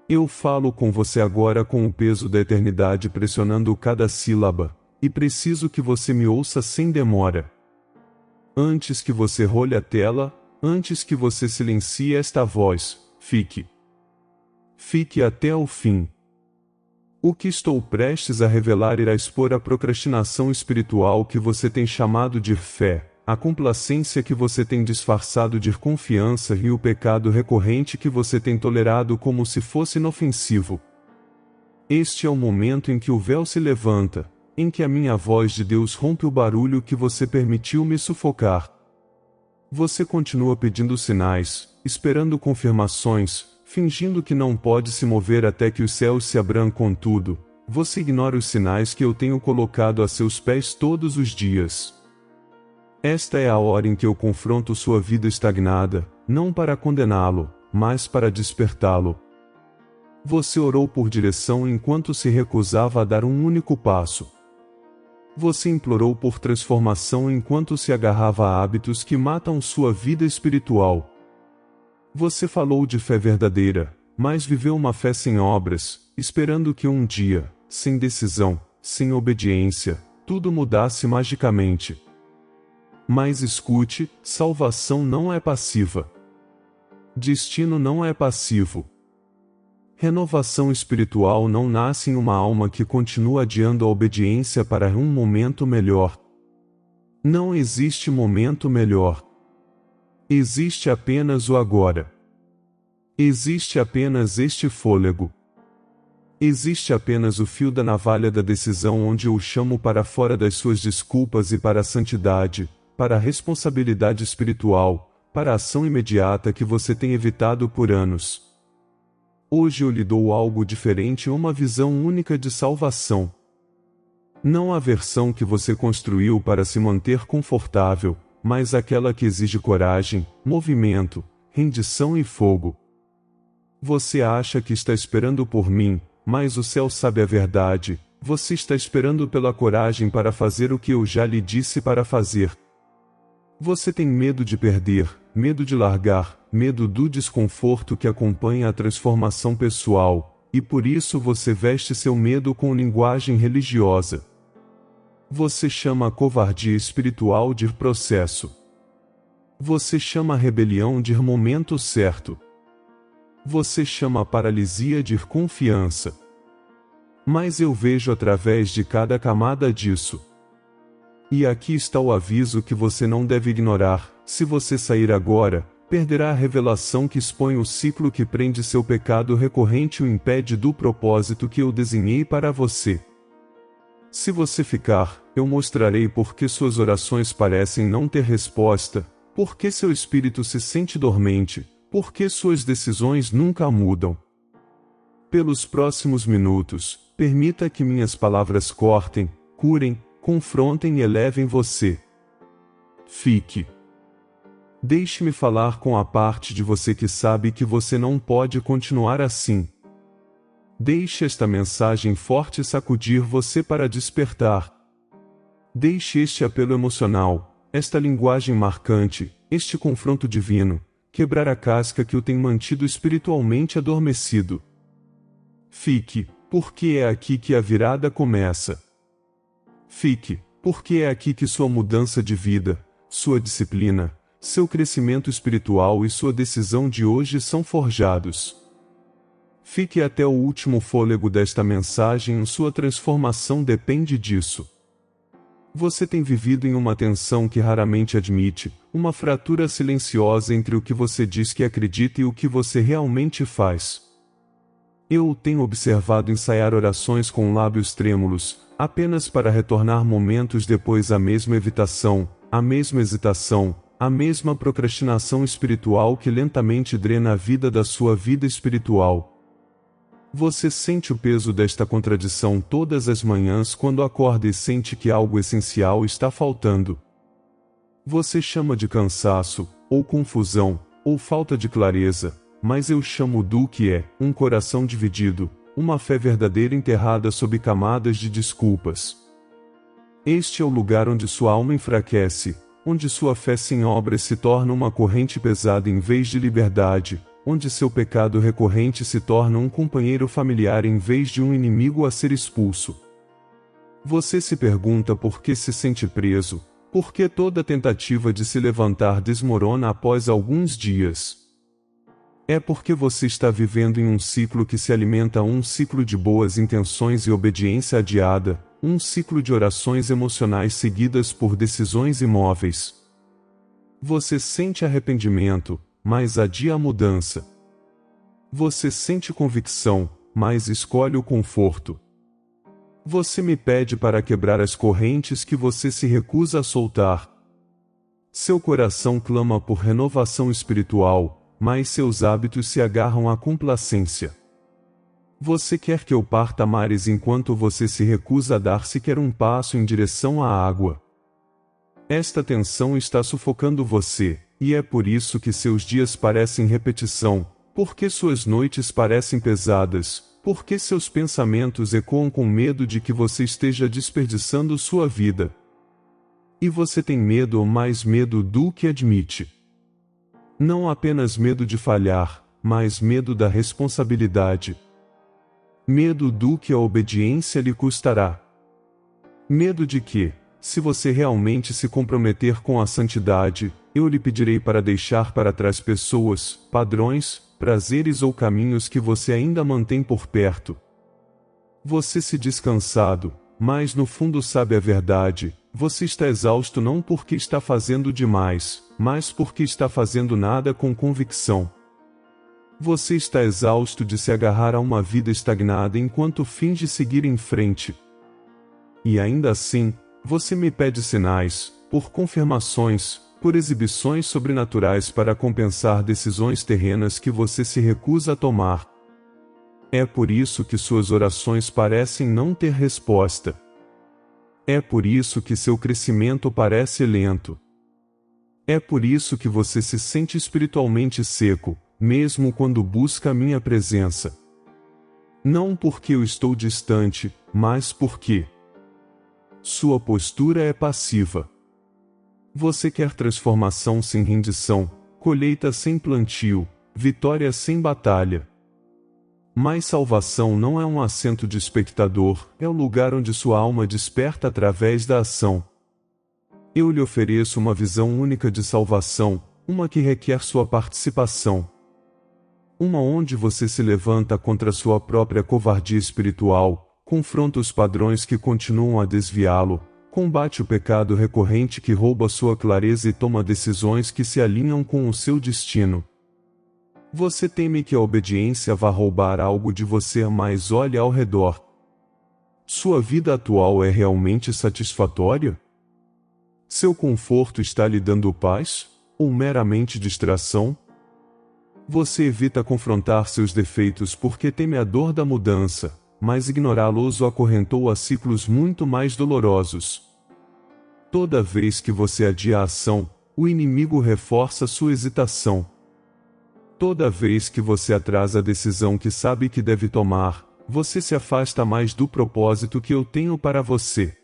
Eu falo com você agora com o peso da eternidade pressionando cada sílaba, e preciso que você me ouça sem demora. Antes que você role a tela, antes que você silencie esta voz, fique. Fique até o fim. O que estou prestes a revelar irá expor a procrastinação espiritual que você tem chamado de fé, a complacência que você tem disfarçado de confiança e o pecado recorrente que você tem tolerado como se fosse inofensivo. Este é o momento em que o véu se levanta, em que a minha voz de Deus rompe o barulho que você permitiu me sufocar. Você continua pedindo sinais, esperando confirmações, fingindo que não pode se mover até que os céus se abram. Contudo, você ignora os sinais que eu tenho colocado a seus pés todos os dias. Esta é a hora em que eu confronto sua vida estagnada, não para condená-lo, mas para despertá-lo. Você orou por direção enquanto se recusava a dar um único passo. Você implorou por transformação enquanto se agarrava a hábitos que matam sua vida espiritual. Você falou de fé verdadeira, mas viveu uma fé sem obras, esperando que um dia, sem decisão, sem obediência, tudo mudasse magicamente. Mas escute, salvação não é passiva. Destino não é passivo. Renovação espiritual não nasce em uma alma que continua adiando a obediência para um momento melhor. Não existe momento melhor. Existe apenas o agora. Existe apenas este fôlego. Existe apenas o fio da navalha da decisão onde eu o chamo para fora das suas desculpas e para a santidade, para a responsabilidade espiritual, para a ação imediata que você tem evitado por anos. Hoje eu lhe dou algo diferente, uma visão única de salvação. Não a versão que você construiu para se manter confortável, mas aquela que exige coragem, movimento, rendição e fogo. Você acha que está esperando por mim, mas o céu sabe a verdade, você está esperando pela coragem para fazer o que eu já lhe disse para fazer. Você tem medo de perder, medo de largar, medo do desconforto que acompanha a transformação pessoal, e por isso você veste seu medo com linguagem religiosa. Você chama a covardia espiritual de processo. Você chama a rebelião de momento certo. Você chama a paralisia de confiança. Mas eu vejo através de cada camada disso. E aqui está o aviso que você não deve ignorar: se você sair agora, perderá a revelação que expõe o ciclo que prende seu pecado recorrente e o impede do propósito que eu desenhei para você. Se você ficar, eu mostrarei por que suas orações parecem não ter resposta, por que seu espírito se sente dormente, por que suas decisões nunca mudam. Pelos próximos minutos, permita que minhas palavras cortem, curem, confrontem e elevem você. Fique. Deixe-me falar com a parte de você que sabe que você não pode continuar assim. Deixe esta mensagem forte sacudir você para despertar. Deixe este apelo emocional, esta linguagem marcante, este confronto divino, quebrar a casca que o tem mantido espiritualmente adormecido. Fique, porque é aqui que a virada começa. Fique, porque é aqui que sua mudança de vida, sua disciplina, seu crescimento espiritual e sua decisão de hoje são forjados. Fique até o último fôlego desta mensagem, sua transformação depende disso. Você tem vivido em uma tensão que raramente admite, uma fratura silenciosa entre o que você diz que acredita e o que você realmente faz. Eu o tenho observado ensaiar orações com lábios trêmulos, apenas para retornar momentos depois à mesma evitação, à mesma hesitação, à mesma procrastinação espiritual que lentamente drena a vida da sua vida espiritual. Você sente o peso desta contradição todas as manhãs quando acorda e sente que algo essencial está faltando. Você chama de cansaço, ou confusão, ou falta de clareza, mas eu chamo do que é um coração dividido, uma fé verdadeira enterrada sob camadas de desculpas. Este é o lugar onde sua alma enfraquece, onde sua fé sem obras se torna uma corrente pesada em vez de liberdade, onde seu pecado recorrente se torna um companheiro familiar em vez de um inimigo a ser expulso. Você se pergunta por que se sente preso, por que toda tentativa de se levantar desmorona após alguns dias. É porque você está vivendo em um ciclo que se alimenta um ciclo de boas intenções e obediência adiada, um ciclo de orações emocionais seguidas por decisões imóveis. Você sente arrependimento, mas adia a mudança. Você sente convicção, mas escolhe o conforto. Você me pede para quebrar as correntes que você se recusa a soltar. Seu coração clama por renovação espiritual, mas seus hábitos se agarram à complacência. Você quer que eu parta mares enquanto você se recusa a dar sequer um passo em direção à água. Esta tensão está sufocando você, e é por isso que seus dias parecem repetição, porque suas noites parecem pesadas, porque seus pensamentos ecoam com medo de que você esteja desperdiçando sua vida. E você tem medo ou mais medo do que admite. Não apenas medo de falhar, mas medo da responsabilidade. Medo do que a obediência lhe custará. Medo de que, se você realmente se comprometer com a santidade, eu lhe pedirei para deixar para trás pessoas, padrões, prazeres ou caminhos que você ainda mantém por perto. Você se diz cansado, mas no fundo sabe a verdade. Você está exausto não porque está fazendo demais, mas porque está fazendo nada com convicção. Você está exausto de se agarrar a uma vida estagnada enquanto finge seguir em frente. E ainda assim, você me pede sinais, por confirmações, por exibições sobrenaturais para compensar decisões terrenas que você se recusa a tomar. É por isso que suas orações parecem não ter resposta. É por isso que seu crescimento parece lento. É por isso que você se sente espiritualmente seco, mesmo quando busca a minha presença. Não porque eu estou distante, mas porque sua postura é passiva. Você quer transformação sem rendição, colheita sem plantio, vitória sem batalha. Mas salvação não é um assento de espectador, é o lugar onde sua alma desperta através da ação. Eu lhe ofereço uma visão única de salvação, uma que requer sua participação. Uma onde você se levanta contra sua própria covardia espiritual, confronta os padrões que continuam a desviá-lo, combate o pecado recorrente que rouba sua clareza e toma decisões que se alinham com o seu destino. Você teme que a obediência vá roubar algo de você, mas olhe ao redor. Sua vida atual é realmente satisfatória? Seu conforto está lhe dando paz, ou meramente distração? Você evita confrontar seus defeitos porque teme a dor da mudança, mas ignorá-los o acorrentou a ciclos muito mais dolorosos. Toda vez que você adia a ação, o inimigo reforça sua hesitação. Toda vez que você atrasa a decisão que sabe que deve tomar, você se afasta mais do propósito que eu tenho para você.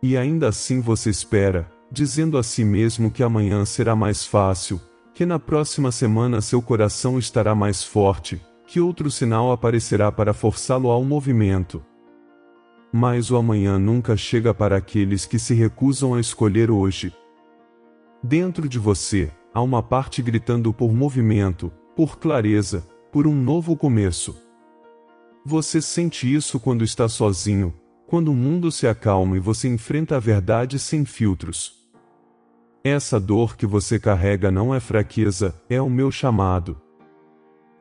E ainda assim você espera, dizendo a si mesmo que amanhã será mais fácil, que na próxima semana seu coração estará mais forte, que outro sinal aparecerá para forçá-lo ao movimento. Mas o amanhã nunca chega para aqueles que se recusam a escolher hoje. Dentro de você, há uma parte gritando por movimento, por clareza, por um novo começo. Você sente isso quando está sozinho, quando o mundo se acalma e você enfrenta a verdade sem filtros. Essa dor que você carrega não é fraqueza, é o meu chamado.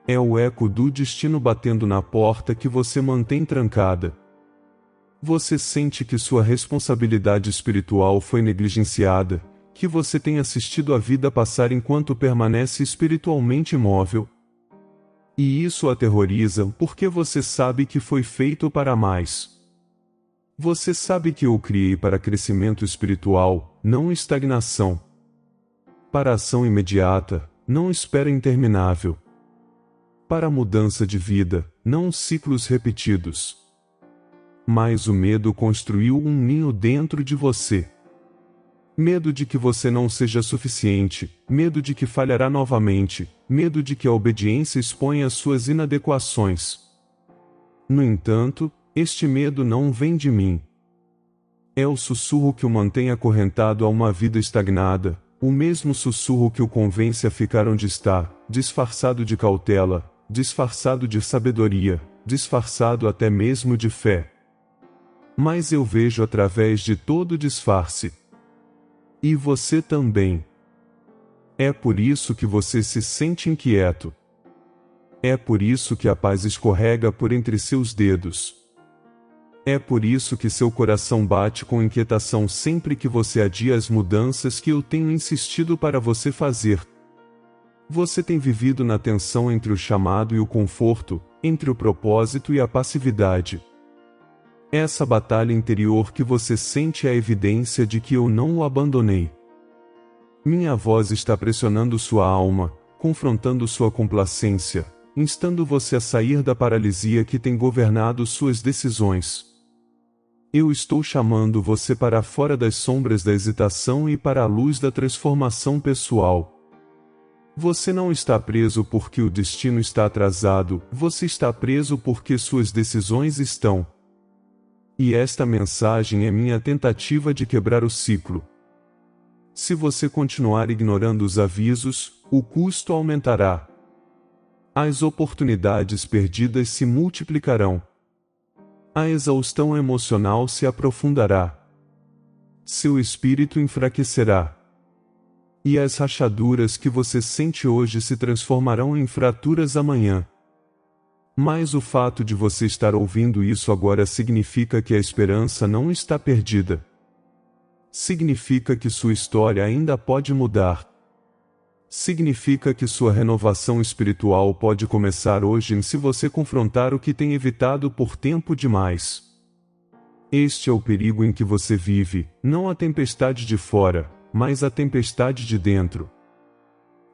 É o eco do destino batendo na porta que você mantém trancada. Você sente que sua responsabilidade espiritual foi negligenciada, que você tem assistido a vida passar enquanto permanece espiritualmente imóvel. E isso o aterroriza porque você sabe que foi feito para mais. Você sabe que eu criei para crescimento espiritual, não estagnação. Para ação imediata, não espera interminável. Para mudança de vida, não ciclos repetidos. Mas o medo construiu um ninho dentro de você. Medo de que você não seja suficiente, medo de que falhará novamente, medo de que a obediência exponha suas inadequações. No entanto, este medo não vem de mim. É o sussurro que o mantém acorrentado a uma vida estagnada, o mesmo sussurro que o convence a ficar onde está, disfarçado de cautela, disfarçado de sabedoria, disfarçado até mesmo de fé. Mas eu vejo através de todo disfarce. E você também. É por isso que você se sente inquieto. É por isso que a paz escorrega por entre seus dedos. É por isso que seu coração bate com inquietação sempre que você adia as mudanças que eu tenho insistido para você fazer. Você tem vivido na tensão entre o chamado e o conforto, entre o propósito e a passividade. Essa batalha interior que você sente é a evidência de que eu não o abandonei. Minha voz está pressionando sua alma, confrontando sua complacência, instando você a sair da paralisia que tem governado suas decisões. Eu estou chamando você para fora das sombras da hesitação e para a luz da transformação pessoal. Você não está preso porque o destino está atrasado, você está preso porque suas decisões estão. E esta mensagem é minha tentativa de quebrar o ciclo. Se você continuar ignorando os avisos, o custo aumentará. As oportunidades perdidas se multiplicarão. A exaustão emocional se aprofundará. Seu espírito enfraquecerá. E as rachaduras que você sente hoje se transformarão em fraturas amanhã. Mas o fato de você estar ouvindo isso agora significa que a esperança não está perdida. Significa que sua história ainda pode mudar. Significa que sua renovação espiritual pode começar hoje se você confrontar o que tem evitado por tempo demais. Este é o perigo em que você vive, não a tempestade de fora, mas a tempestade de dentro.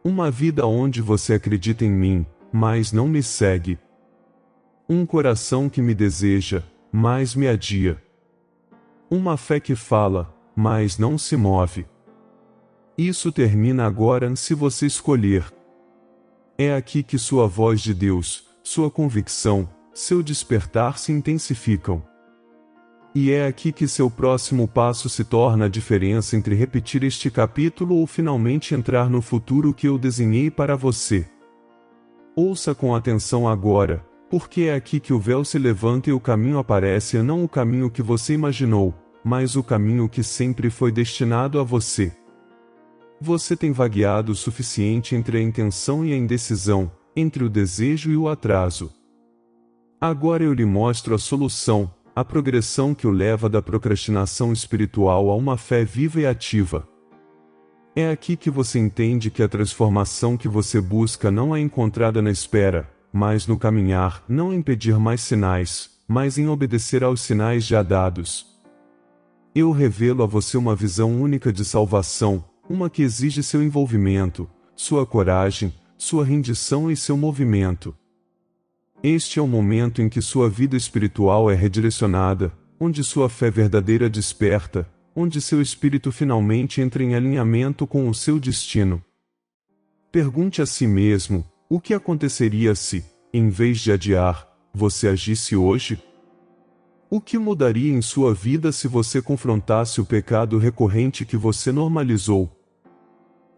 Uma vida onde você acredita em mim, mas não me segue. Um coração que me deseja, mas me adia. Uma fé que fala, mas não se move. Isso termina agora se você escolher. É aqui que sua voz de Deus, sua convicção, seu despertar se intensificam. E é aqui que seu próximo passo se torna a diferença entre repetir este capítulo ou finalmente entrar no futuro que eu desenhei para você. Ouça com atenção agora, porque é aqui que o véu se levanta e o caminho aparece, e não o caminho que você imaginou, mas o caminho que sempre foi destinado a você. Você tem vagueado o suficiente entre a intenção e a indecisão, entre o desejo e o atraso. Agora eu lhe mostro a solução, a progressão que o leva da procrastinação espiritual a uma fé viva e ativa. É aqui que você entende que a transformação que você busca não é encontrada na espera, mas no caminhar, não em pedir mais sinais, mas em obedecer aos sinais já dados. Eu revelo a você uma visão única de salvação, uma que exige seu envolvimento, sua coragem, sua rendição e seu movimento. Este é o momento em que sua vida espiritual é redirecionada, onde sua fé verdadeira desperta, onde seu espírito finalmente entra em alinhamento com o seu destino. Pergunte a si mesmo, o que aconteceria se, em vez de adiar, você agisse hoje? O que mudaria em sua vida se você confrontasse o pecado recorrente que você normalizou?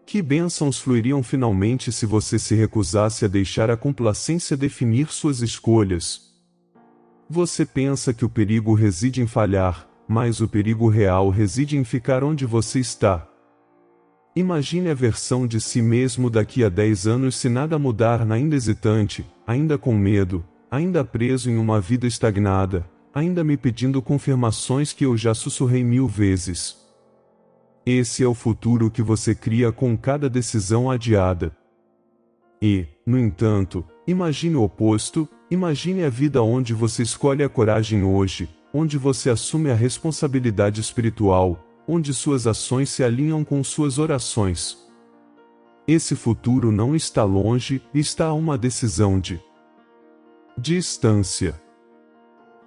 Que bênçãos fluiriam finalmente se você se recusasse a deixar a complacência definir suas escolhas? Você pensa que o perigo reside em falhar, mas o perigo real reside em ficar onde você está. Imagine a versão de si mesmo daqui a 10 anos se nada mudar, ainda hesitante, ainda com medo, ainda preso em uma vida estagnada, ainda me pedindo confirmações que eu já sussurrei 1000 vezes. Esse é o futuro que você cria com cada decisão adiada. E, no entanto, imagine o oposto, imagine a vida onde você escolhe a coragem hoje, onde você assume a responsabilidade espiritual, onde suas ações se alinham com suas orações. Esse futuro não está longe, está a uma decisão de distância.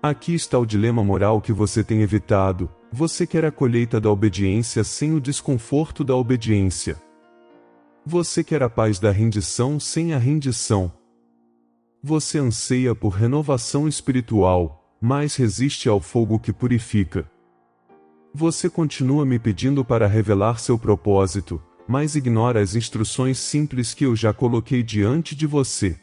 Aqui está o dilema moral que você tem evitado. Você quer a colheita da obediência sem o desconforto da obediência. Você quer a paz da rendição sem a rendição. Você anseia por renovação espiritual, mas resiste ao fogo que purifica. Você continua me pedindo para revelar seu propósito, mas ignora as instruções simples que eu já coloquei diante de você.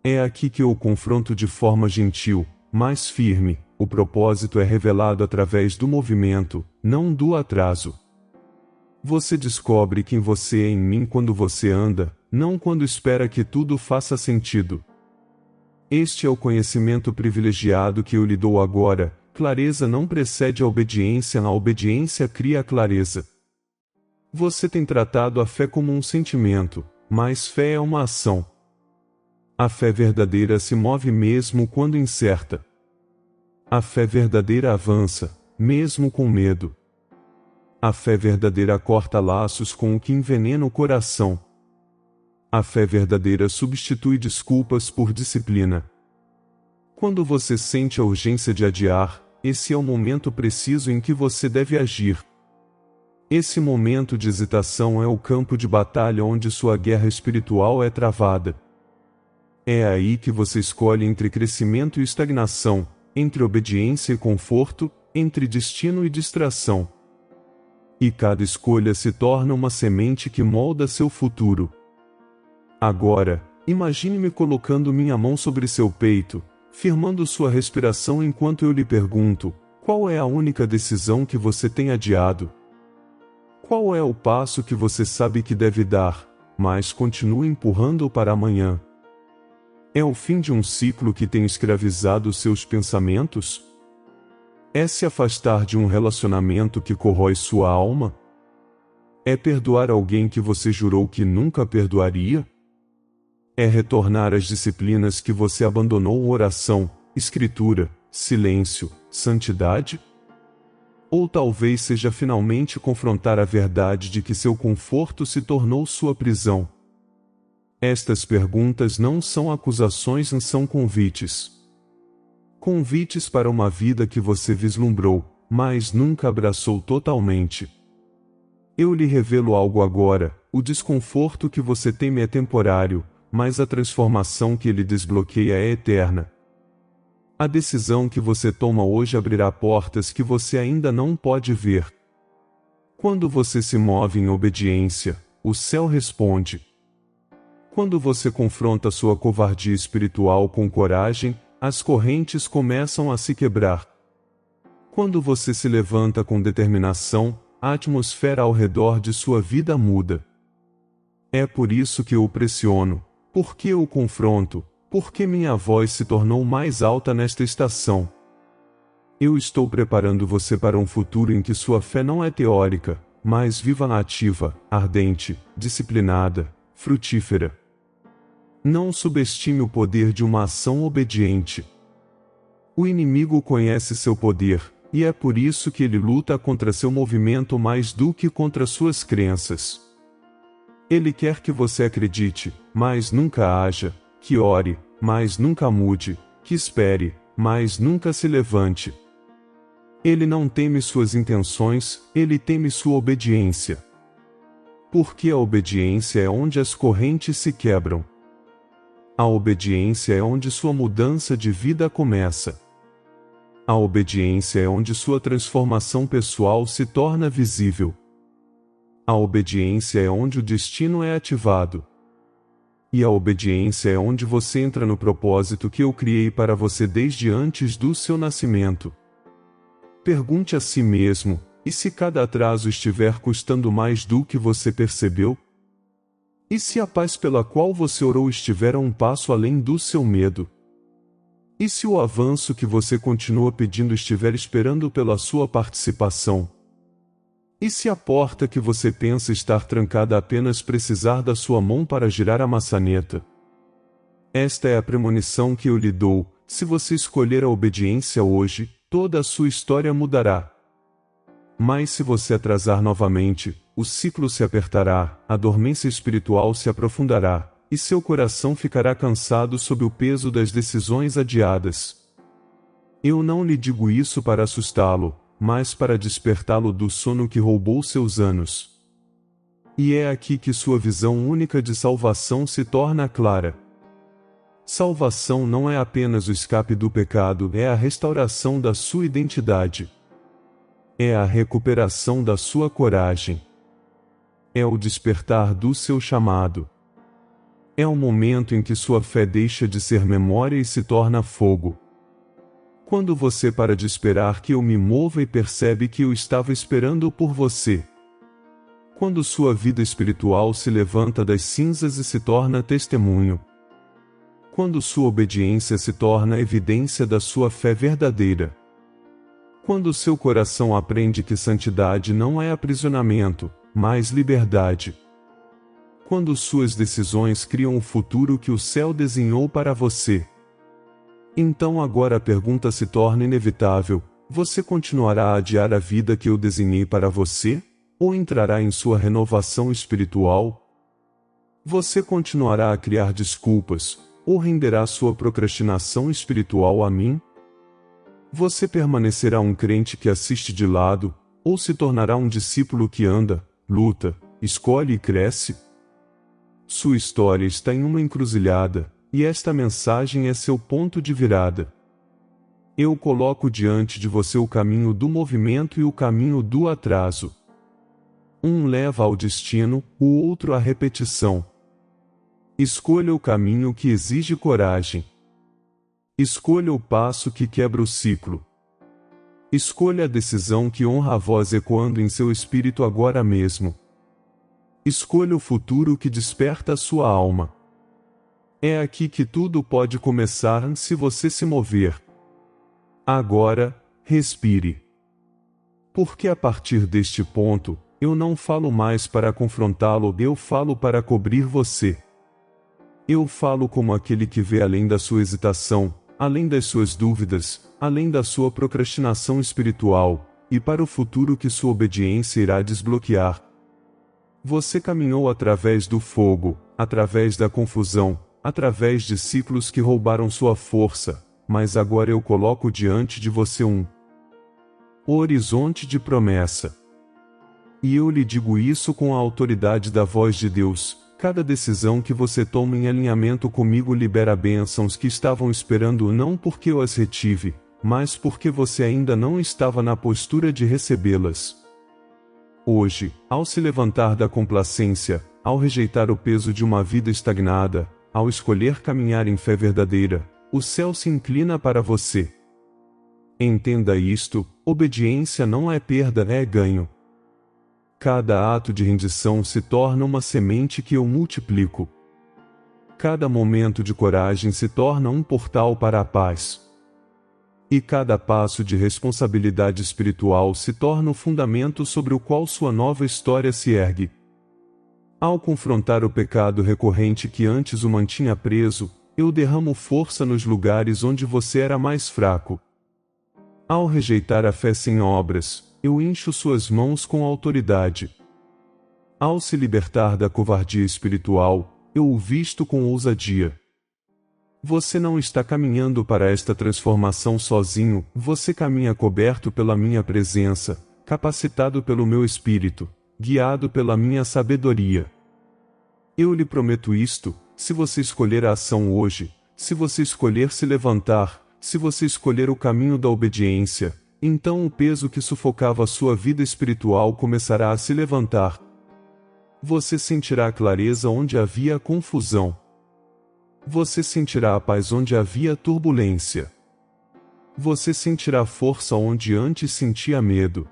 É aqui que eu o confronto de forma gentil, mas firme. O propósito é revelado através do movimento, não do atraso. Você descobre quem você é em mim quando você anda, não quando espera que tudo faça sentido. Este é o conhecimento privilegiado que eu lhe dou agora. Clareza não precede a obediência cria a clareza. Você tem tratado a fé como um sentimento, mas fé é uma ação. A fé verdadeira se move mesmo quando incerta. A fé verdadeira avança, mesmo com medo. A fé verdadeira corta laços com o que envenena o coração. A fé verdadeira substitui desculpas por disciplina. Quando você sente a urgência de adiar, esse é o momento preciso em que você deve agir. Esse momento de hesitação é o campo de batalha onde sua guerra espiritual é travada. É aí que você escolhe entre crescimento e estagnação, entre obediência e conforto, entre destino e distração. E cada escolha se torna uma semente que molda seu futuro. Agora, imagine-me colocando minha mão sobre seu peito, firmando sua respiração enquanto eu lhe pergunto: qual é a única decisão que você tem adiado? Qual é o passo que você sabe que deve dar, mas continua empurrando para amanhã? É o fim de um ciclo que tem escravizado seus pensamentos? É se afastar de um relacionamento que corrói sua alma? É perdoar alguém que você jurou que nunca perdoaria? É retornar às disciplinas que você abandonou: oração, escritura, silêncio, santidade? Ou talvez seja finalmente confrontar a verdade de que seu conforto se tornou sua prisão? Estas perguntas não são acusações, são convites. Convites para uma vida que você vislumbrou, mas nunca abraçou totalmente. Eu lhe revelo algo agora: o desconforto que você teme é temporário, mas a transformação que ele desbloqueia é eterna. A decisão que você toma hoje abrirá portas que você ainda não pode ver. Quando você se move em obediência, o céu responde. Quando você confronta sua covardia espiritual com coragem, as correntes começam a se quebrar. Quando você se levanta com determinação, a atmosfera ao redor de sua vida muda. É por isso que eu o pressiono, porque eu o confronto, porque minha voz se tornou mais alta nesta estação. Eu estou preparando você para um futuro em que sua fé não é teórica, mas viva, ativa, ardente, disciplinada, frutífera. Não subestime o poder de uma ação obediente. O inimigo conhece seu poder, e é por isso que ele luta contra seu movimento mais do que contra suas crenças. Ele quer que você acredite, mas nunca haja, que ore, mas nunca mude, que espere, mas nunca se levante. Ele não teme suas intenções, ele teme sua obediência. Porque a obediência é onde as correntes se quebram. A obediência é onde sua mudança de vida começa. A obediência é onde sua transformação pessoal se torna visível. A obediência é onde o destino é ativado. E a obediência é onde você entra no propósito que eu criei para você desde antes do seu nascimento. Pergunte a si mesmo: e se cada atraso estiver custando mais do que você percebeu? E se a paz pela qual você orou estiver a um passo além do seu medo? E se o avanço que você continua pedindo estiver esperando pela sua participação? E se a porta que você pensa estar trancada apenas precisar da sua mão para girar a maçaneta? Esta é a premonição que eu lhe dou: se você escolher a obediência hoje, toda a sua história mudará. Mas se você atrasar novamente, o ciclo se apertará, a dormência espiritual se aprofundará, e seu coração ficará cansado sob o peso das decisões adiadas. Eu não lhe digo isso para assustá-lo, mas para despertá-lo do sono que roubou seus anos. E é aqui que sua visão única de salvação se torna clara. Salvação não é apenas o escape do pecado, é a restauração da sua identidade. É a recuperação da sua coragem. É o despertar do seu chamado. É o momento em que sua fé deixa de ser memória e se torna fogo. Quando você para de esperar que eu me mova e percebe que eu estava esperando por você. Quando sua vida espiritual se levanta das cinzas e se torna testemunho. Quando sua obediência se torna evidência da sua fé verdadeira. Quando seu coração aprende que santidade não é aprisionamento, mas liberdade. Quando suas decisões criam o futuro que o céu desenhou para você. Então agora a pergunta se torna inevitável: você continuará a adiar a vida que eu desenhei para você? Ou entrará em sua renovação espiritual? Você continuará a criar desculpas, ou renderá sua procrastinação espiritual a mim? Você permanecerá um crente que assiste de lado, ou se tornará um discípulo que anda, luta, escolhe e cresce? Sua história está em uma encruzilhada, e esta mensagem é seu ponto de virada. Eu coloco diante de você o caminho do movimento e o caminho do atraso. Um leva ao destino, o outro à repetição. Escolha o caminho que exige coragem. Escolha o passo que quebra o ciclo. Escolha a decisão que honra a voz ecoando em seu espírito agora mesmo. Escolha o futuro que desperta a sua alma. É aqui que tudo pode começar se você se mover. Agora, respire. Porque a partir deste ponto, eu não falo mais para confrontá-lo, eu falo para cobrir você. Eu falo como aquele que vê além da sua hesitação, além das suas dúvidas, além da sua procrastinação espiritual, e para o futuro que sua obediência irá desbloquear. Você caminhou através do fogo, através da confusão, através de ciclos que roubaram sua força, mas agora eu coloco diante de você um horizonte de promessa. E eu lhe digo isso com a autoridade da voz de Deus: cada decisão que você toma em alinhamento comigo libera bênçãos que estavam esperando não porque eu as retive, mas porque você ainda não estava na postura de recebê-las. Hoje, ao se levantar da complacência, ao rejeitar o peso de uma vida estagnada, ao escolher caminhar em fé verdadeira, o céu se inclina para você. Entenda isto: obediência não é perda, é ganho. Cada ato de rendição se torna uma semente que eu multiplico. Cada momento de coragem se torna um portal para a paz. E cada passo de responsabilidade espiritual se torna o fundamento sobre o qual sua nova história se ergue. Ao confrontar o pecado recorrente que antes o mantinha preso, eu derramo força nos lugares onde você era mais fraco. Ao rejeitar a fé sem obras, eu encho suas mãos com autoridade. Ao se libertar da covardia espiritual, eu o visto com ousadia. Você não está caminhando para esta transformação sozinho, você caminha coberto pela minha presença, capacitado pelo meu espírito, guiado pela minha sabedoria. Eu lhe prometo isto: se você escolher a ação hoje, se você escolher se levantar, se você escolher o caminho da obediência, então o peso que sufocava sua vida espiritual começará a se levantar. Você sentirá a clareza onde havia confusão. Você sentirá a paz onde havia turbulência. Você sentirá força onde antes sentia medo.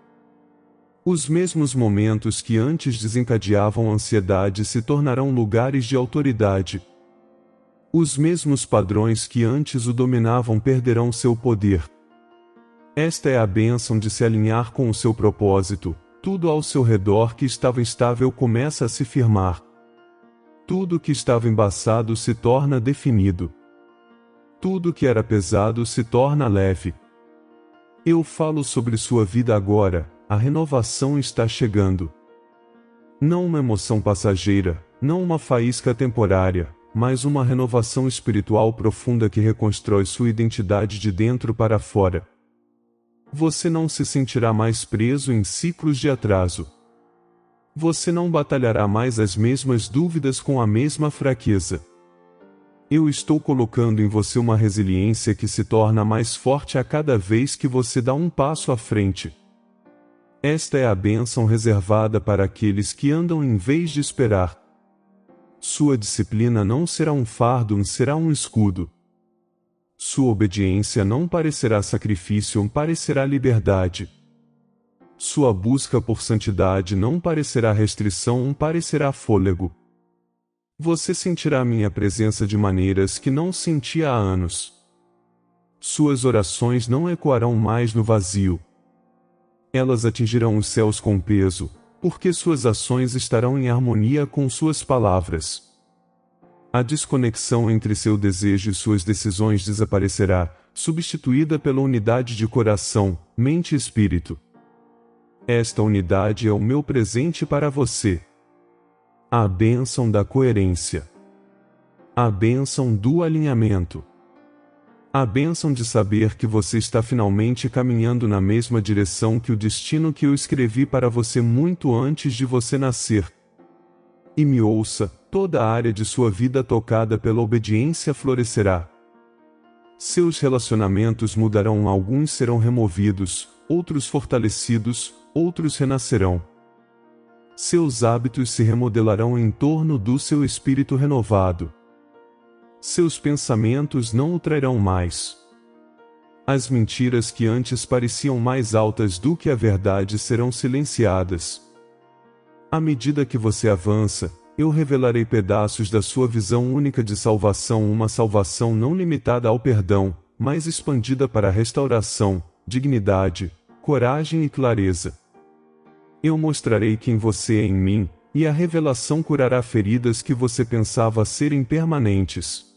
Os mesmos momentos que antes desencadeavam ansiedade se tornarão lugares de autoridade. Os mesmos padrões que antes o dominavam perderão seu poder. Esta é a bênção de se alinhar com o seu propósito: tudo ao seu redor que estava instável começa a se firmar. Tudo que estava embaçado se torna definido. Tudo que era pesado se torna leve. Eu falo sobre sua vida agora: a renovação está chegando. Não uma emoção passageira, não uma faísca temporária, mas uma renovação espiritual profunda que reconstrói sua identidade de dentro para fora. Você não se sentirá mais preso em ciclos de atraso. Você não batalhará mais as mesmas dúvidas com a mesma fraqueza. Eu estou colocando em você uma resiliência que se torna mais forte a cada vez que você dá um passo à frente. Esta é a bênção reservada para aqueles que andam em vez de esperar. Sua disciplina não será um fardo, será um escudo. Sua obediência não parecerá sacrifício, parecerá liberdade. Sua busca por santidade não parecerá restrição, parecerá fôlego. Você sentirá minha presença de maneiras que não sentia há anos. Suas orações não ecoarão mais no vazio. Elas atingirão os céus com peso, porque suas ações estarão em harmonia com suas palavras. A desconexão entre seu desejo e suas decisões desaparecerá, substituída pela unidade de coração, mente e espírito. Esta unidade é o meu presente para você. A bênção da coerência. A bênção do alinhamento. A bênção de saber que você está finalmente caminhando na mesma direção que o destino que eu escrevi para você muito antes de você nascer. E me ouça, toda a área de sua vida tocada pela obediência florescerá. Seus relacionamentos mudarão, alguns serão removidos, outros fortalecidos, outros renascerão. Seus hábitos se remodelarão em torno do seu espírito renovado. Seus pensamentos não o trairão mais. As mentiras que antes pareciam mais altas do que a verdade serão silenciadas. À medida que você avança, eu revelarei pedaços da sua visão única de salvação, uma salvação não limitada ao perdão, mas expandida para a restauração, dignidade, coragem e clareza. Eu mostrarei quem você é em mim, e a revelação curará feridas que você pensava serem permanentes.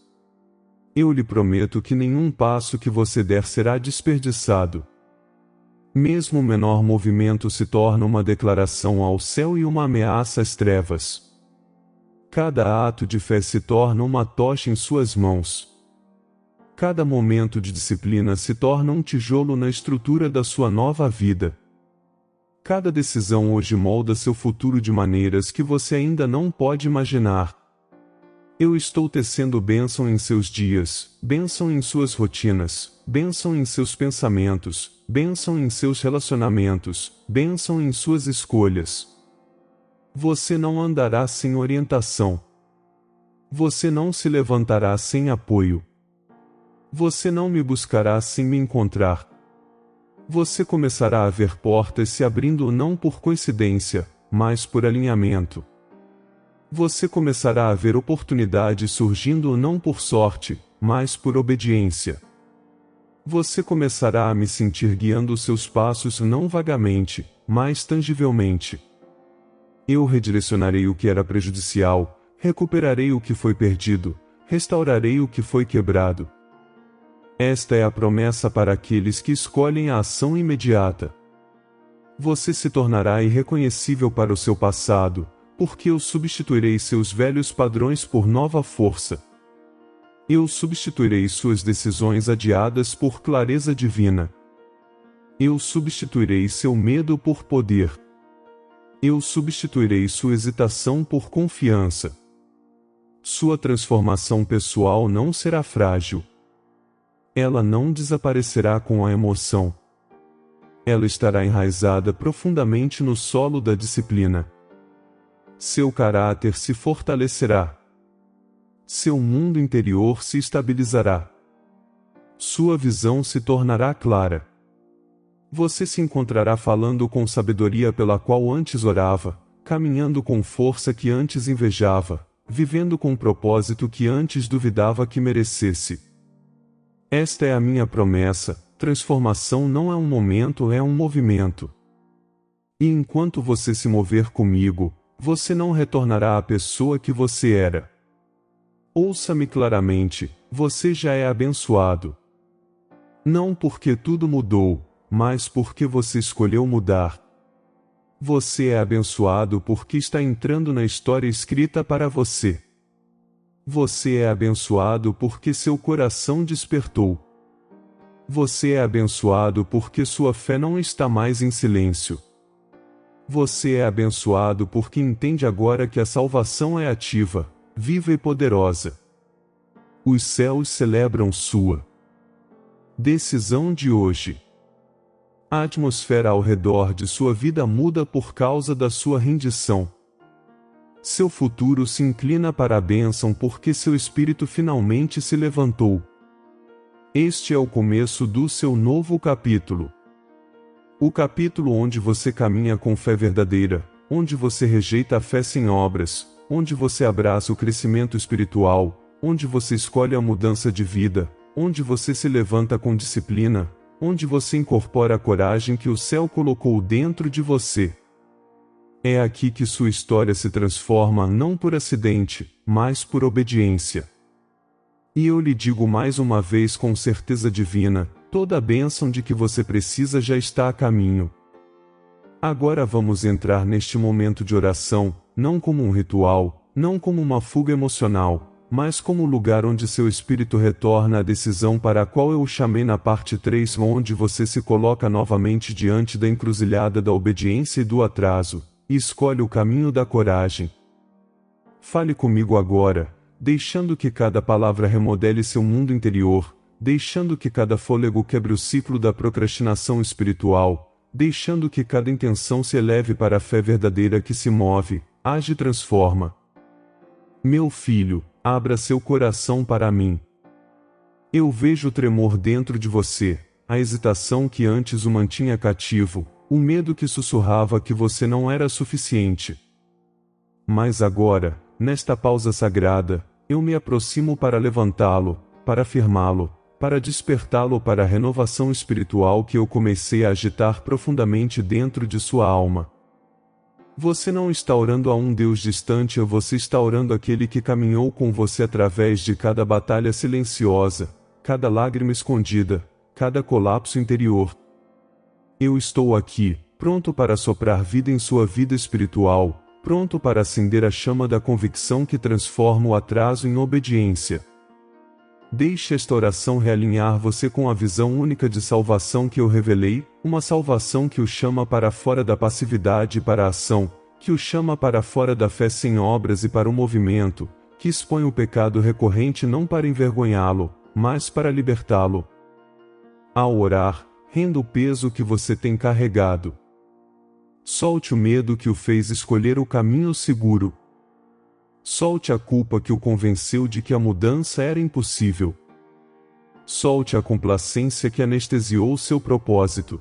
Eu lhe prometo que nenhum passo que você der será desperdiçado. Mesmo o menor movimento se torna uma declaração ao céu e uma ameaça às trevas. Cada ato de fé se torna uma tocha em suas mãos. Cada momento de disciplina se torna um tijolo na estrutura da sua nova vida. Cada decisão hoje molda seu futuro de maneiras que você ainda não pode imaginar. Eu estou tecendo bênção em seus dias, bênção em suas rotinas, bênção em seus pensamentos, bênção em seus relacionamentos, bênção em suas escolhas. Você não andará sem orientação. Você não se levantará sem apoio. Você não me buscará sem me encontrar. Você começará a ver portas se abrindo não por coincidência, mas por alinhamento. Você começará a ver oportunidades surgindo não por sorte, mas por obediência. Você começará a me sentir guiando seus passos não vagamente, mas tangivelmente. Eu redirecionarei o que era prejudicial, recuperarei o que foi perdido, restaurarei o que foi quebrado. Esta é a promessa para aqueles que escolhem a ação imediata. Você se tornará irreconhecível para o seu passado, porque eu substituirei seus velhos padrões por nova força. Eu substituirei suas decisões adiadas por clareza divina. Eu substituirei seu medo por poder. Eu substituirei sua hesitação por confiança. Sua transformação pessoal não será frágil. Ela não desaparecerá com a emoção. Ela estará enraizada profundamente no solo da disciplina. Seu caráter se fortalecerá. Seu mundo interior se estabilizará. Sua visão se tornará clara. Você se encontrará falando com sabedoria pela qual antes orava, caminhando com força que antes invejava, vivendo com propósito que antes duvidava que merecesse. Esta é a minha promessa: transformação não é um momento, é um movimento. E enquanto você se mover comigo, você não retornará à pessoa que você era. Ouça-me claramente, você já é abençoado. Não porque tudo mudou, mas porque você escolheu mudar. Você é abençoado porque está entrando na história escrita para você. Você é abençoado porque seu coração despertou. Você é abençoado porque sua fé não está mais em silêncio. Você é abençoado porque entende agora que a salvação é ativa, viva e poderosa. Os céus celebram sua decisão de hoje. A atmosfera ao redor de sua vida muda por causa da sua rendição. Seu futuro se inclina para a bênção porque seu espírito finalmente se levantou. Este é o começo do seu novo capítulo. O capítulo onde você caminha com fé verdadeira, onde você rejeita a fé sem obras, onde você abraça o crescimento espiritual, onde você escolhe a mudança de vida, onde você se levanta com disciplina, onde você incorpora a coragem que o céu colocou dentro de você. É aqui que sua história se transforma não por acidente, mas por obediência. E eu lhe digo mais uma vez com certeza divina, toda a bênção de que você precisa já está a caminho. Agora vamos entrar neste momento de oração, não como um ritual, não como uma fuga emocional, mas como o lugar onde seu espírito retorna à decisão para a qual eu o chamei na parte 3, onde você se coloca novamente diante da encruzilhada da obediência e do atraso, e escolhe o caminho da coragem. Fale comigo agora, deixando que cada palavra remodele seu mundo interior, deixando que cada fôlego quebre o ciclo da procrastinação espiritual, deixando que cada intenção se eleve para a fé verdadeira que se move, age e transforma. Meu filho, abra seu coração para mim. Eu vejo o tremor dentro de você, a hesitação que antes o mantinha cativo, o medo que sussurrava que você não era suficiente. Mas agora, nesta pausa sagrada, eu me aproximo para levantá-lo, para afirmá-lo, para despertá-lo para a renovação espiritual que eu comecei a agitar profundamente dentro de sua alma. Você não está orando a um Deus distante, você está orando àquele que caminhou com você através de cada batalha silenciosa, cada lágrima escondida, cada colapso interior. Eu estou aqui, pronto para soprar vida em sua vida espiritual, pronto para acender a chama da convicção que transforma o atraso em obediência. Deixe esta oração realinhar você com a visão única de salvação que eu revelei, uma salvação que o chama para fora da passividade e para a ação, que o chama para fora da fé sem obras e para o movimento, que expõe o pecado recorrente não para envergonhá-lo, mas para libertá-lo. Ao orar, renda o peso que você tem carregado. Solte o medo que o fez escolher o caminho seguro. Solte a culpa que o convenceu de que a mudança era impossível. Solte a complacência que anestesiou seu propósito.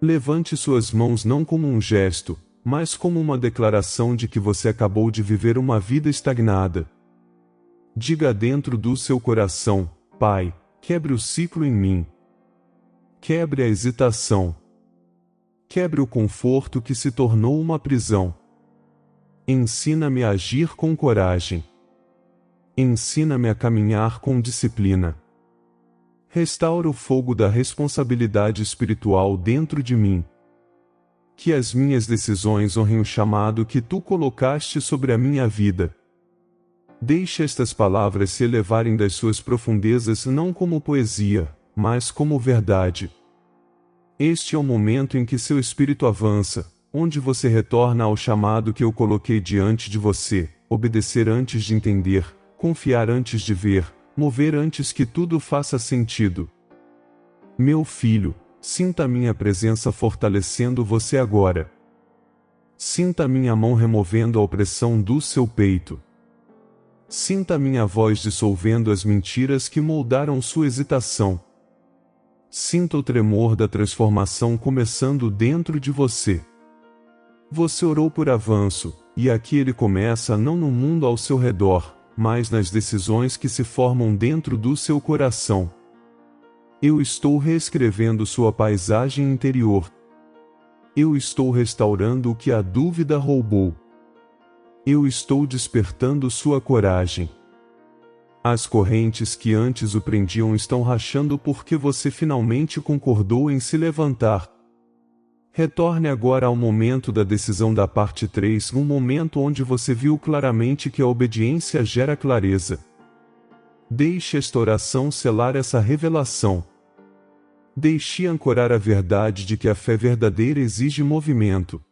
Levante suas mãos não como um gesto, mas como uma declaração de que você acabou de viver uma vida estagnada. Diga dentro do seu coração: Pai, quebre o ciclo em mim. Quebre a hesitação. Quebre o conforto que se tornou uma prisão. Ensina-me a agir com coragem. Ensina-me a caminhar com disciplina. Restaura o fogo da responsabilidade espiritual dentro de mim. Que as minhas decisões honrem o chamado que tu colocaste sobre a minha vida. Deixe estas palavras se elevarem das suas profundezas não como poesia, mas como verdade. Este é o momento em que seu espírito avança, onde você retorna ao chamado que eu coloquei diante de você, obedecer antes de entender, confiar antes de ver, mover antes que tudo faça sentido. Meu filho, sinta a minha presença fortalecendo você agora. Sinta a minha mão removendo a opressão do seu peito. Sinta a minha voz dissolvendo as mentiras que moldaram sua hesitação. Sinta o tremor da transformação começando dentro de você. Você orou por avanço, e aqui ele começa não no mundo ao seu redor, mas nas decisões que se formam dentro do seu coração. Eu estou reescrevendo sua paisagem interior. Eu estou restaurando o que a dúvida roubou. Eu estou despertando sua coragem. As correntes que antes o prendiam estão rachando porque você finalmente concordou em se levantar. Retorne agora ao momento da decisão da parte 3, um momento onde você viu claramente que a obediência gera clareza. Deixe esta oração selar essa revelação. Deixe ancorar a verdade de que a fé verdadeira exige movimento.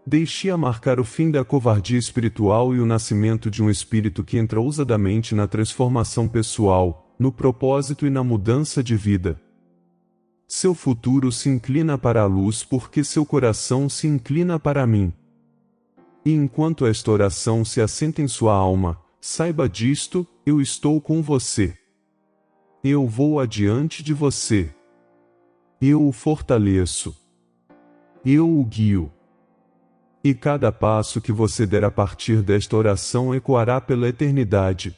Deixe-a marcar o fim da covardia espiritual e o nascimento de um espírito que entra ousadamente na transformação pessoal, no propósito e na mudança de vida. Seu futuro se inclina para a luz porque seu coração se inclina para mim. E enquanto esta oração se assenta em sua alma, saiba disto: eu estou com você. Eu vou adiante de você. Eu o fortaleço. Eu o guio. E cada passo que você der a partir desta oração ecoará pela eternidade.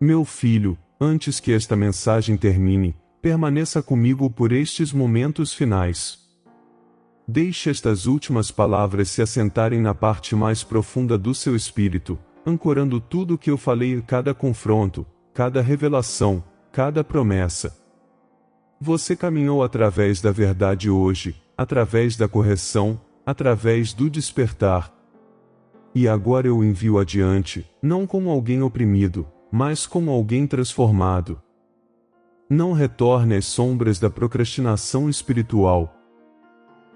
Meu filho, antes que esta mensagem termine, permaneça comigo por estes momentos finais. Deixe estas últimas palavras se assentarem na parte mais profunda do seu espírito, ancorando tudo o que eu falei em cada confronto, cada revelação, cada promessa. Você caminhou através da verdade hoje, através da correção, através do despertar. E agora eu o envio adiante, não como alguém oprimido, mas como alguém transformado. Não retorne às sombras da procrastinação espiritual.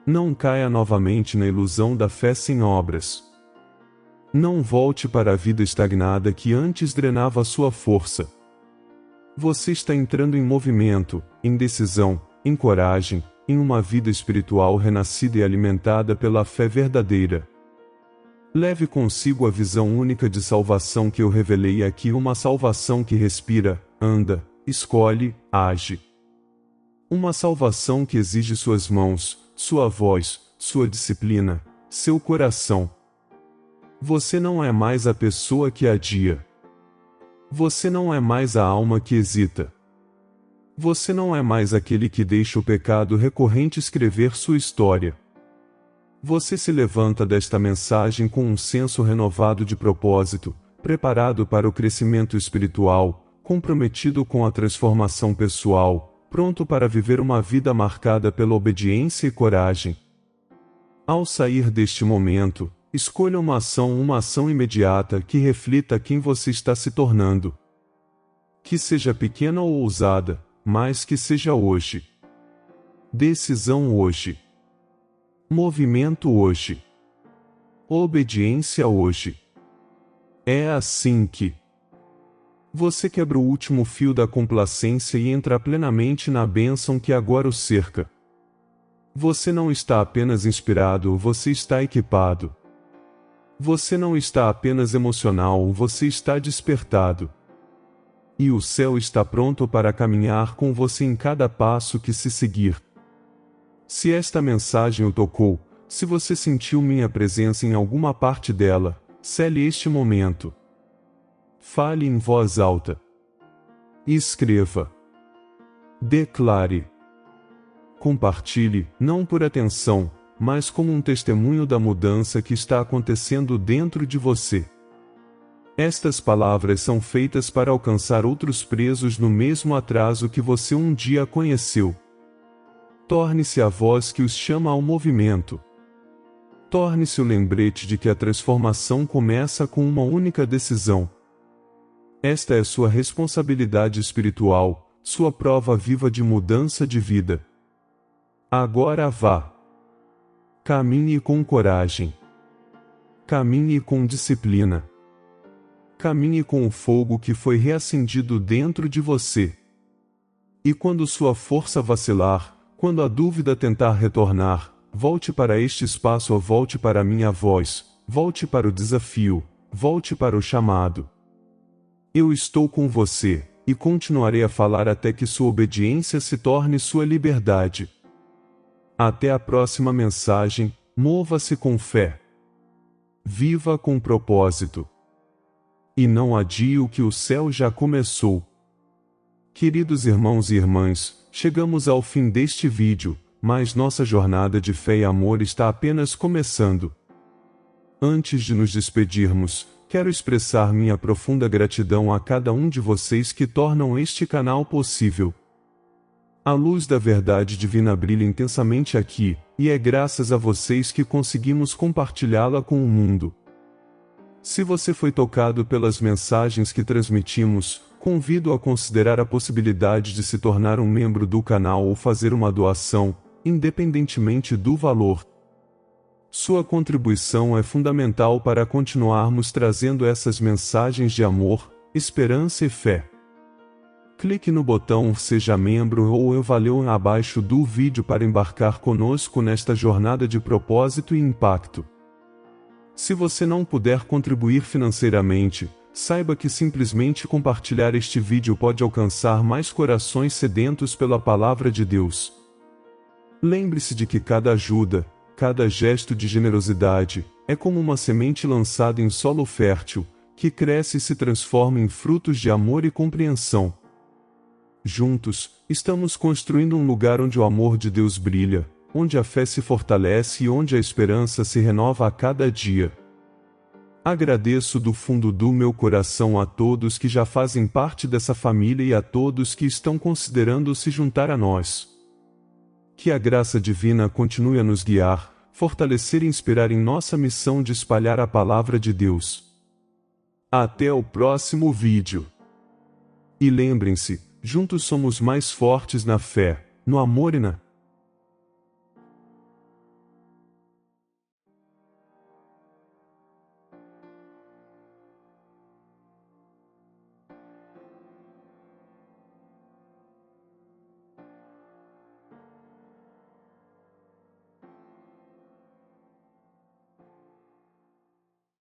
Não caia novamente na ilusão da fé sem obras. Não volte para a vida estagnada que antes drenava sua força. Você está entrando em movimento, em decisão, em coragem, em uma vida espiritual renascida e alimentada pela fé verdadeira. Leve consigo a visão única de salvação que eu revelei aqui, uma salvação que respira, anda, escolhe, age. Uma salvação que exige suas mãos, sua voz, sua disciplina, seu coração. Você não é mais a pessoa que adia. Você não é mais a alma que hesita. Você não é mais aquele que deixa o pecado recorrente escrever sua história. Você se levanta desta mensagem com um senso renovado de propósito, preparado para o crescimento espiritual, comprometido com a transformação pessoal, pronto para viver uma vida marcada pela obediência e coragem. Ao sair deste momento, escolha uma ação imediata que reflita quem você está se tornando. Que seja pequena ou ousada, mas que seja hoje. Decisão hoje. Movimento hoje. Obediência hoje. É assim que você quebra o último fio da complacência e entra plenamente na bênção que agora o cerca. Você não está apenas inspirado, você está equipado. Você não está apenas emocional, você está despertado. E o céu está pronto para caminhar com você em cada passo que se seguir. Se esta mensagem o tocou, se você sentiu minha presença em alguma parte dela, cele este momento. Fale em voz alta. Escreva. Declare. Compartilhe, não por atenção, mas como um testemunho da mudança que está acontecendo dentro de você. Estas palavras são feitas para alcançar outros presos no mesmo atraso que você um dia conheceu. Torne-se a voz que os chama ao movimento. Torne-se o lembrete de que a transformação começa com uma única decisão. Esta é sua responsabilidade espiritual, sua prova viva de mudança de vida. Agora vá. Caminhe com coragem. Caminhe com disciplina. Caminhe com o fogo que foi reacendido dentro de você. E quando sua força vacilar, quando a dúvida tentar retornar, volte para este espaço, volte para a minha voz, volte para o desafio, volte para o chamado. Eu estou com você, e continuarei a falar até que sua obediência se torne sua liberdade. Até a próxima mensagem, mova-se com fé. Viva com propósito. E não adie o que o céu já começou. Queridos irmãos e irmãs, chegamos ao fim deste vídeo, mas nossa jornada de fé e amor está apenas começando. Antes de nos despedirmos, quero expressar minha profunda gratidão a cada um de vocês que tornam este canal possível. A luz da verdade divina brilha intensamente aqui, e é graças a vocês que conseguimos compartilhá-la com o mundo. Se você foi tocado pelas mensagens que transmitimos, convido a considerar a possibilidade de se tornar um membro do canal ou fazer uma doação, independentemente do valor. Sua contribuição é fundamental para continuarmos trazendo essas mensagens de amor, esperança e fé. Clique no botão Seja Membro ou Valeu abaixo do vídeo para embarcar conosco nesta jornada de propósito e impacto. Se você não puder contribuir financeiramente, saiba que simplesmente compartilhar este vídeo pode alcançar mais corações sedentos pela palavra de Deus. Lembre-se de que cada ajuda, cada gesto de generosidade, é como uma semente lançada em solo fértil, que cresce e se transforma em frutos de amor e compreensão. Juntos, estamos construindo um lugar onde o amor de Deus brilha, onde a fé se fortalece e onde a esperança se renova a cada dia. Agradeço do fundo do meu coração a todos que já fazem parte dessa família e a todos que estão considerando se juntar a nós. Que a graça divina continue a nos guiar, fortalecer e inspirar em nossa missão de espalhar a palavra de Deus. Até o próximo vídeo. E lembrem-se, juntos somos mais fortes na fé, no amor e na